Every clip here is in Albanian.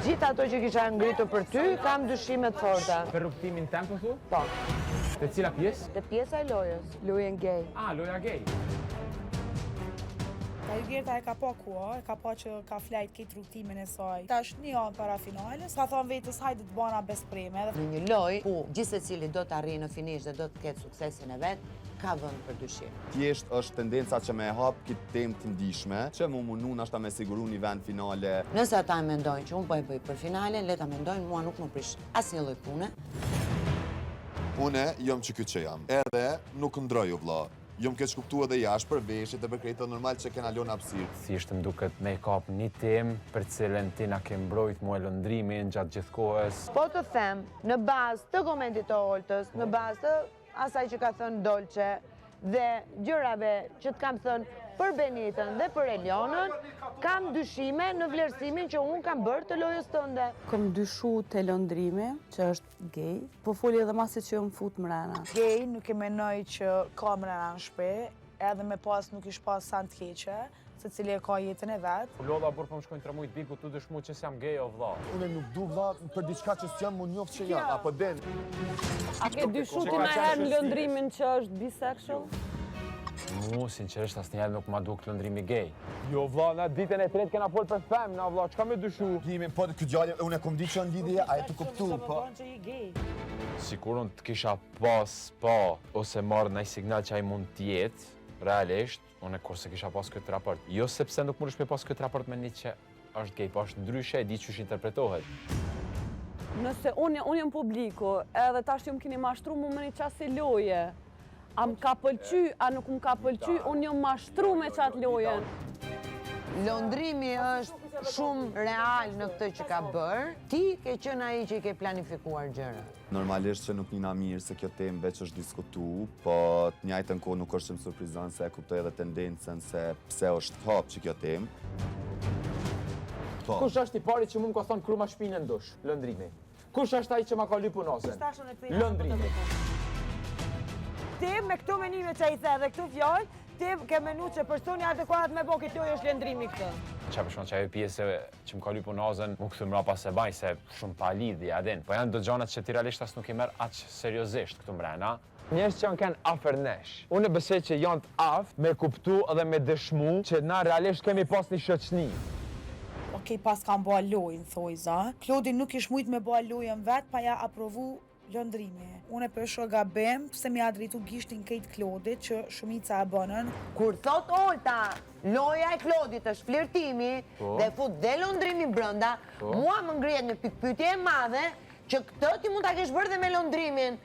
Gjithë ato që kisha ngritur për ty, kam dyshime të forta. Për rrugtimin tem po thu? Po. Te cila pjesë? Te pjesa e lojës, lojën gay. Ah, loja gay. Gerta e ka pa kua, e ka pa që ka flajt këtë rrugtimin e saj. Tash një javë para finales, ka thonë vetës hajde të bana bespreme. Në një lojë ku gjithë secili do të arrijë në finish dhe do të ketë suksesin e vet, ka vend për dyshim. Thjesht është tendenca që me hap këtë temë të ndihshme, që mu mundu nashta me siguru një vend finale. Nëse ata e mendojnë që unë po e bëj për finalen, le ta mendojnë, mua nuk më prish asnjë lloj pune. Une jom që këtë që jam, edhe nuk ndroj u vlla. Jom keq kuptu edhe jashtë për veshjet e për krejtë normal që kena lon hapësirë. Thjesht më duket me kap një temë për cilën ti na ke mbrojt mua lëndrimin gjatë gjithë kohës. Po të them, në bazë të komentit të Oltës, në bazë të asaj që ka thënë Dolce dhe gjërave që të kam thënë për Benitën dhe për Elionën, kam dyshime në vlerësimin që unë kam bërë të lojës tënde. Kam dyshu te lëndrimi, që është gay, po foli edhe masi që më fut mrena. Gay nuk e menoj që ka mrena në shpe, edhe me pas nuk ish pas sa të keqe, se cili e ka jetën e vetë. Lodha burë po më shkojnë 3 mujt biku, tu dëshmu që s'jam gay o vlla. Une nuk du vlla për diçka që s'jam, mu njoft që jam, apo den. A ke dyshu ti me herë në lëndrimin që është bisexual? Mu, sinqerisht, asnjëherë nuk ma duk lëndrimi gay. Jo vlla, na ditën e tretë kena fol për fem, na vlla, çka më dyshu? Gimin, po ky djalë, unë e kom ditë që në lidhje, a e të kuptu, po. Sikur unë të kisha pas, ose marrë ndaj signal që ai mund të jetë, realisht, unë e kurse kisha pas këtë raport. Jo sepse nuk mundesh me pas këtë raport me një që është gay, po është ndryshe, e di çysh interpretohet. Nëse unë jam publiku, edhe tash ju më keni mashtru mu me një qasi loje, a më ka pëlqy, a nuk më ka pëlqy, unë jam mashtru me qatë lojen. Lëndrimi është shumë real në këtë që ka bërë, ti ke qenë ai që i ke planifikuar gjëra. Normalisht që nuk njëna mirë se kjo temë veç është diskutu, po të njëjtën kohë nuk është që më surprizon se e kuptoj edhe tendencën se pse është hap që kjo temë. Kush është i pari që mu më ka thonë kruma shpinë në dush, lëndrimi? Kush është ai që ma ka lypu nosen? Lëndrimi. Ti me këto menime që i the dhe këto fjallë, ti ke menu që personi adekuat me bo këtë lojë është lëndrimi këtë. Qa përshon që ajo pjesë që më ka lypu nosen, mu këthu mrapa se baj, se shumë pa lidhja adin. Po janë do gjanat që ti realisht as nuk i merë aq seriozisht këtu mrena. Njerëz që janë kanë afer nesh. Unë besoj që janë të aftë me kuptu edhe me dëshmu që na realisht kemi pas një shoqni. Okej, pas kam bo lojën, thojza. Klodi nuk ish mujt me bo lojën vetë, pa ja aprovu lëndrimi. Unë e përsho gabim, pse mi adritu gishtin kejt Klodit që shumica e bënën. Kur thot Olta, loja e Klodit është flirtimi dhe fut dhe lëndrimi brenda, mua më ngrihet një pikpyetje e madhe që këtë ti mund ta kesh bërë dhe me lëndrimin.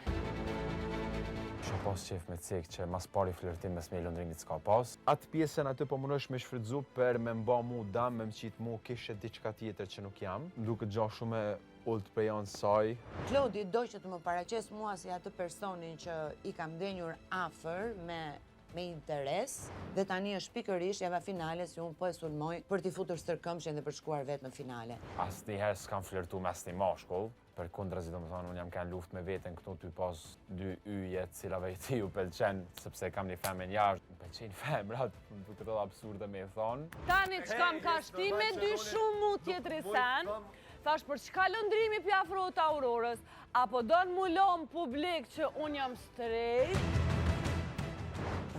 Kisha pas qef me cek që mas pari flirtim mes me lëndrimit s'ka pas. Atë pjesën aty po mundesh me shfrytzu për me mba mu dam, me më qit mu kishe diçka tjetër që nuk jam. Më duket gja shumë e ullt për janë saj. Klodi do që të më paraqes mua si atë personin që i kam denjur afër me interes dhe tani është pikërisht java finale si unë po e sulmoj për t'i futur stërkëmshin dhe për shkuar vetë në finale. Asnjëherë s'kam flirtu me asnjë mashkull. Për kundrazi do më thonë, unë jam kanë luft me veten këtu ty pas 2 yje cilave i ti ju pëlqen, sepse kam një femen jashtë. Më pëlqen femrat, më duket edhe absurde me i thonë. Tani çka më ka shti me dy shumë mu tjetëri sen, thash për çka lëndrimi pi afrohet Aurorës, apo do në mulon publik që unë jam straight?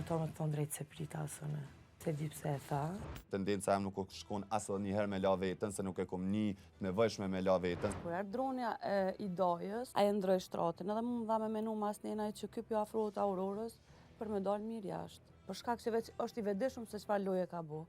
Ato më të thonë drejtë se prita asëne. Se di pse e tha. Tendenca jam nuk o shkon asë njëherë me la vetën, se nuk e kom një nevojshme me la vetën. Kur erdë dronja i dajës, a e ndroj shtratin, edhe mu më dha me menu mas njënaj që ky pjo afrohet Aurorës për me dalë mirë jashtë. Për shkak që veç është i vedeshëm se çfarë loje ka bo.